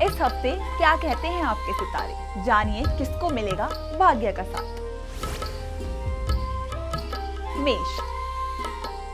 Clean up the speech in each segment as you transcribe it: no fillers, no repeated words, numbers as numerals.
इस हफ्ते क्या कहते हैं आपके सितारे, जानिए किसको मिलेगा भाग्य का साथ।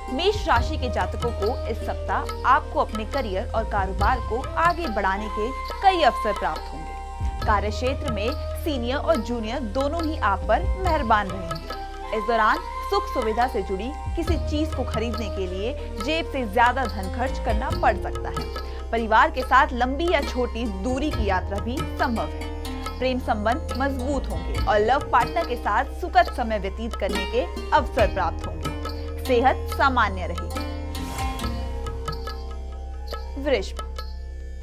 मेष राशि के जातकों को इस सप्ताह आपको अपने करियर और कारोबार को आगे बढ़ाने के कई अवसर प्राप्त होंगे। कार्य क्षेत्र में सीनियर और जूनियर दोनों ही आप पर मेहरबान रहेंगे। इस दौरान सुख सुविधा से जुड़ी किसी चीज को खरीदने के लिए जेब से ज्यादा धन खर्च करना पड़ सकता है। परिवार के साथ लंबी या छोटी दूरी की यात्रा भी संभव है। प्रेम संबंध मजबूत होंगे और लव पार्टनर के साथ सुखद समय व्यतीत करने के अवसर प्राप्त होंगे। सेहत सामान्य रहेगी।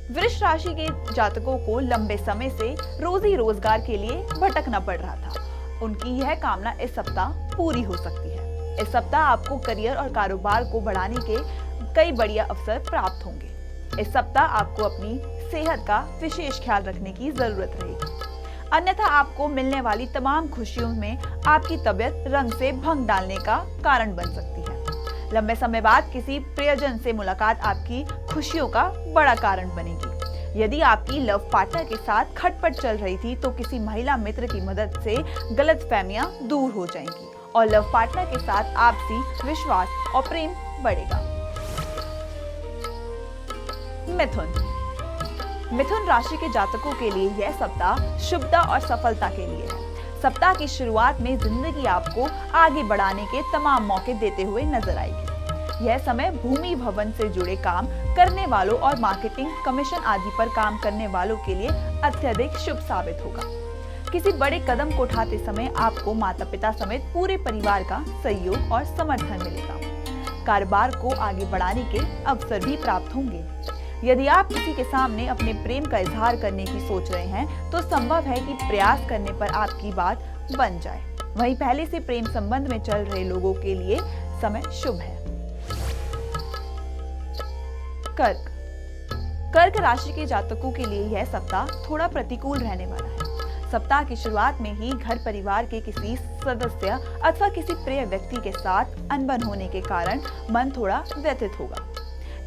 वृष राशि के जातकों को लंबे समय से रोजी रोजगार के लिए भटकना पड़ रहा था। उनकी यह कामना इस सप्ताह पूरी हो सकती है। इस सप्ताह आपको करियर और कारोबार को बढ़ाने के कई बढ़िया अवसर प्राप्त होंगे। इस सप्ताह आपको अपनी सेहत का विशेष ख्याल रखने की जरूरत रहेगी, अन्यथा आपको मिलने वाली तमाम खुशियों में आपकी तबीयत रंग से भंग डालने का कारण बन सकती है। लंबे समय बाद किसी प्रियजन से मुलाकात आपकी खुशियों का बड़ा कारण बनेगी। यदि आपकी लव पार्टनर के साथ खटपट चल रही थी तो किसी महिला मित्र की मदद से गलतफहमियां दूर हो जाएंगी और लव पार्टनर के साथ आपसी विश्वास और प्रेम बढ़ेगा। मिथुन राशि के जातकों के लिए यह सप्ताह शुभता और सफलता के लिए है। सप्ताह की शुरुआत में जिंदगी आपको आगे बढ़ाने के तमाम मौके देते हुए नजर आएगी। यह समय भूमि भवन से जुड़े काम करने वालों और मार्केटिंग, कमीशन आदि पर काम करने वालों के लिए अत्यधिक शुभ साबित होगा। किसी बड़े कदम को उठाते समय आपको माता पिता समेत पूरे परिवार का सहयोग और समर्थन मिलेगा। कारोबार को आगे बढ़ाने के अवसर भी प्राप्त होंगे। यदि आप किसी के सामने अपने प्रेम का इजहार करने की सोच रहे हैं तो संभव है कि प्रयास करने पर आपकी बात बन जाए। वहीं पहले से प्रेम संबंध में चल रहे लोगों के लिए समय शुभ है। कर्क राशि के जातकों के लिए यह सप्ताह थोड़ा प्रतिकूल रहने वाला है। सप्ताह की शुरुआत में ही घर परिवार के किसी सदस्य अथवा किसी प्रिय व्यक्ति के साथ अनबन होने के कारण मन थोड़ा व्यथित होगा।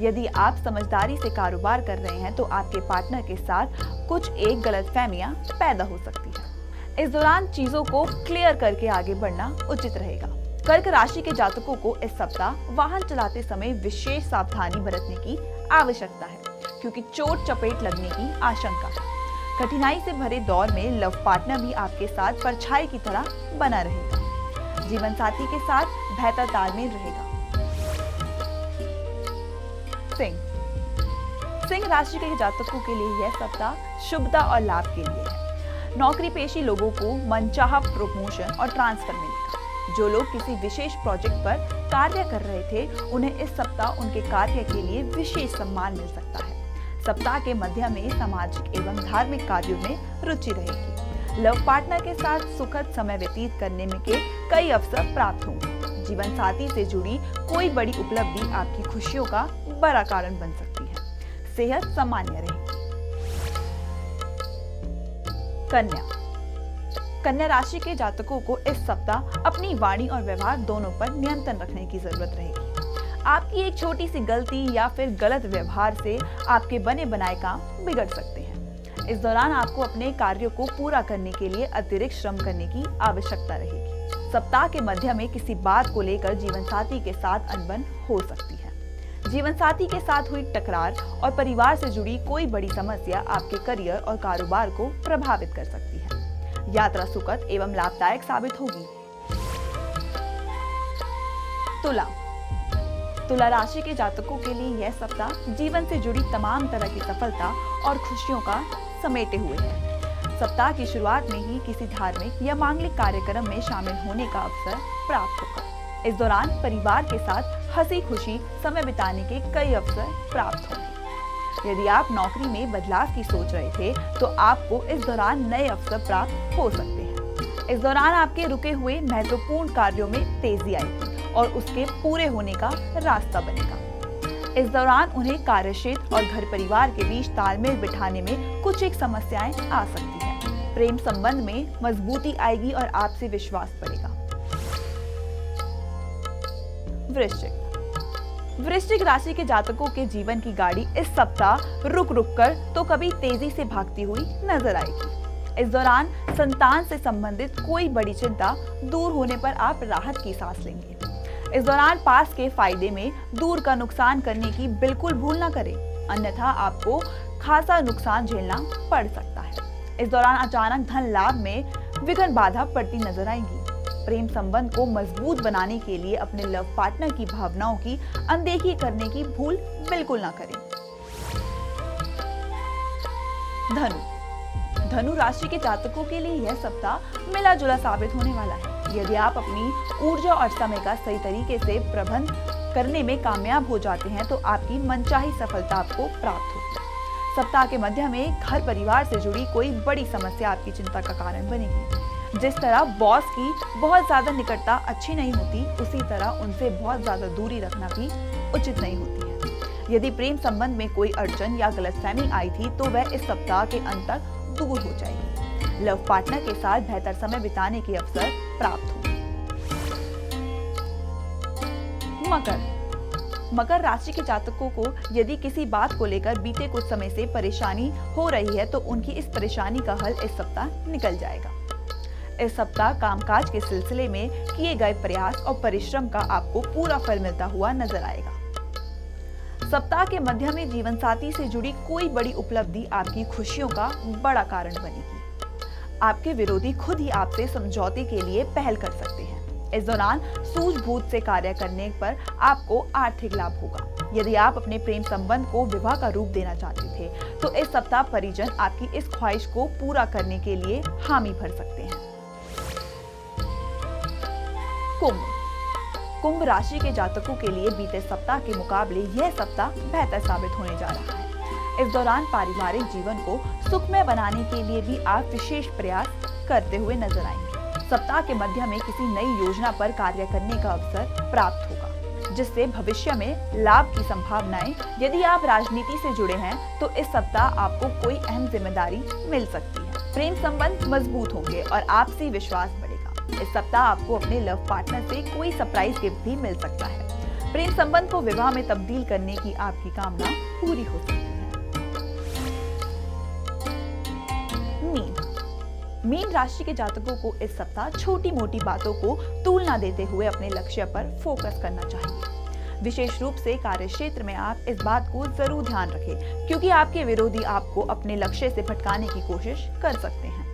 यदि आप समझदारी से कारोबार कर रहे हैं तो आपके पार्टनर के साथ कुछ एक गलतफहमियां पैदा हो सकती है। इस दौरान चीजों को क्लियर करके आगे बढ़ना उचित रहेगा। कर्क राशि के जातकों को इस सप्ताह वाहन चलाते समय विशेष सावधानी बरतने की आवश्यकता है, क्योंकि चोट चपेट लगने की आशंका है। कठिनाई से भरे दौर में लव पार्टनर भी आपके साथ परछाई की तरह बना रहेगा। जीवन साथी के साथ बेहतर तालमेल रहेगा। सिंह राशि के जातकों के लिए यह सप्ताह शुभता और लाभ के लिए है। नौकरी पेशी लोगों को मनचाहा प्रमोशन और ट्रांसफर मिलेगा। जो लोग किसी विशेष प्रोजेक्ट पर कार्य कर रहे थे उन्हें इस सप्ताह उनके कार्य के लिए विशेष सम्मान मिल सकता है। सप्ताह के मध्य में सामाजिक एवं धार्मिक कार्यों में रुचि रहेगी। लव पार्टनर के साथ सुखद समय व्यतीत करने में के कई अवसर प्राप्त होंगे। जीवन साथी से जुड़ी कोई बड़ी उपलब्धि आपकी खुशियों का बड़ा कारण बन सकती है। सेहत सामान्य रहेगी। कन्या राशि के जातकों को इस सप्ताह अपनी वाणी और व्यवहार दोनों पर नियंत्रण रखने की जरूरत रहेगी। आपकी एक छोटी सी गलती या फिर गलत व्यवहार से आपके बने बनाए काम बिगड़ सकते हैं। इस दौरान आपको अपने कार्यों को पूरा करने के लिए अतिरिक्त श्रम करने की आवश्यकता रहेगी। सप्ताह के मध्य में किसी बात को लेकर जीवन साथी के साथ अनबन हो सकती है। जीवन साथी के साथ हुई टकरार और परिवार से जुड़ी कोई बड़ी समस्या आपके करियर और कारोबार को प्रभावित कर सकती है। यात्रा सुखद एवं लाभदायक साबित होगी। तुला राशि के जातकों के लिए यह सप्ताह जीवन से जुड़ी तमाम तरह की सफलता और खुशियों का समेटे हुए है। सप्ताह की शुरुआत में ही किसी धार्मिक या मांगलिक कार्यक्रम में शामिल होने का अवसर प्राप्त होगा। इस दौरान परिवार के साथ हंसी खुशी समय बिताने के कई अवसर प्राप्त होंगे। यदि आप नौकरी में बदलाव की सोच रहे थे तो आपको इस दौरान नए अवसर प्राप्त हो सकते हैं। इस दौरान आपके रुके हुए महत्वपूर्ण कार्यों में तेजी आएगी और उसके पूरे होने का रास्ता बनेगा। इस दौरान उन्हें कार्यक्षेत्र और घर परिवार के बीच तालमेल बिठाने में कुछ एक समस्याएं आ सकती हैं। प्रेम संबंध में मजबूती आएगी और आपसे विश्वास बढ़ेगा। वृश्चिक राशि के जातकों के जीवन की गाड़ी इस सप्ताह रुक रुक कर तो कभी तेजी से भागती हुई नजर आएगी। इस दौरान संतान से संबंधित कोई बड़ी चिंता दूर होने पर आप राहत की सांस लेंगे। इस दौरान पास के फायदे में दूर का नुकसान करने की बिल्कुल भूल न करें, अन्यथा आपको खासा नुकसान झेलना पड़ सकता है। इस दौरान अचानक धन लाभ में विघ्न बाधा पड़ती नजर आएंगी। प्रेम संबंध को मजबूत बनाने के लिए अपने लव पार्टनर की भावनाओं की अनदेखी करने की भूल बिल्कुल ना करें। धनु राशि के जातकों के लिए यह सप्ताह मिला जुला साबित होने वाला है। यदि आप अपनी ऊर्जा और समय का सही तरीके से प्रबंध करने में कामयाब हो जाते हैं तो आपकी मनचाही सफलता आपको प्राप्त होगी। सप्ताह के मध्य में घर परिवार से जुड़ी कोई बड़ी समस्या आपकी चिंता का कारण बनेगी। जिस तरह बॉस की बहुत ज्यादा निकटता अच्छी नहीं होती, उसी तरह उनसे बहुत ज्यादा दूरी रखना भी उचित नहीं होती है। यदि प्रेम संबंध में कोई अड़चन या गलतफहमी आई थी तो वह इस सप्ताह के अंत तक दूर हो जाएगी। लव पार्टनर के साथ बेहतर समय बिताने के अवसर प्राप्त होंगे। मकर राशि के जातकों को यदि किसी बात को लेकर बीते कुछ समय से परेशानी हो रही है तो उनकी इस परेशानी का हल इस सप्ताह निकल जाएगा। इस सप्ताह कामकाज के सिलसिले में किए गए प्रयास और परिश्रम का आपको पूरा फल मिलता हुआ नजर आएगा। सप्ताह के मध्य में जीवन साथी से जुड़ी कोई बड़ी उपलब्धि आपकी खुशियों का बड़ा कारण बनेगी। आपके विरोधी खुद ही आपसे समझौते के लिए पहल कर सकते हैं। इस दौरान सूझबूझ से कार्य करने पर आपको आर्थिक लाभ होगा। यदि आप अपने प्रेम संबंध को विवाह का रूप देना चाहते थे तो इस सप्ताह परिजन आपकी इस ख्वाहिश को पूरा करने के लिए हामी भर सकते हैं। कुंभ राशि के जातकों के लिए बीते सप्ताह के मुकाबले यह सप्ताह बेहतर साबित होने जा रहा है। इस दौरान पारिवारिक जीवन को सुखमय बनाने के लिए भी आप विशेष प्रयास करते हुए नजर आएंगे। सप्ताह के मध्य में किसी नई योजना पर कार्य करने का अवसर प्राप्त होगा, जिससे भविष्य में लाभ की संभावनाएं। यदि आप राजनीति से जुड़े हैं तो इस सप्ताह आपको कोई अहम जिम्मेदारी मिल सकती है। प्रेम संबंध मजबूत होंगे और आपसी विश्वास बढ़ेगा। इस सप्ताह आपको अपने लव पार्टनर से कोई सरप्राइज गिफ्ट भी मिल सकता है। प्रेम संबंध को विवाह में तब्दील करने की आपकी कामना पूरी हो सकती है। मीन राशि के जातकों को इस सप्ताह छोटी मोटी बातों को तूल न देते हुए अपने लक्ष्य पर फोकस करना चाहिए। विशेष रूप से कार्य क्षेत्र में आप इस बात को जरूर ध्यान रखें, क्योंकि आपके विरोधी आपको अपने लक्ष्य से भटकाने की कोशिश कर सकते हैं।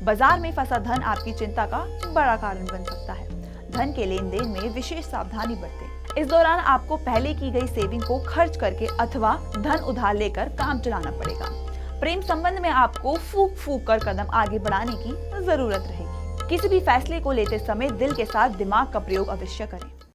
बाजार में फंसा धन आपकी चिंता का बड़ा कारण बन सकता है। धन के लेन देन में विशेष सावधानी बरतें। इस दौरान आपको पहले की गई सेविंग को खर्च करके अथवा धन उधार लेकर काम चलाना पड़ेगा। प्रेम संबंध में आपको फूक फूक कर कदम आगे बढ़ाने की जरूरत रहेगी। किसी भी फैसले को लेते समय दिल के साथ दिमाग का प्रयोग अवश्य करें।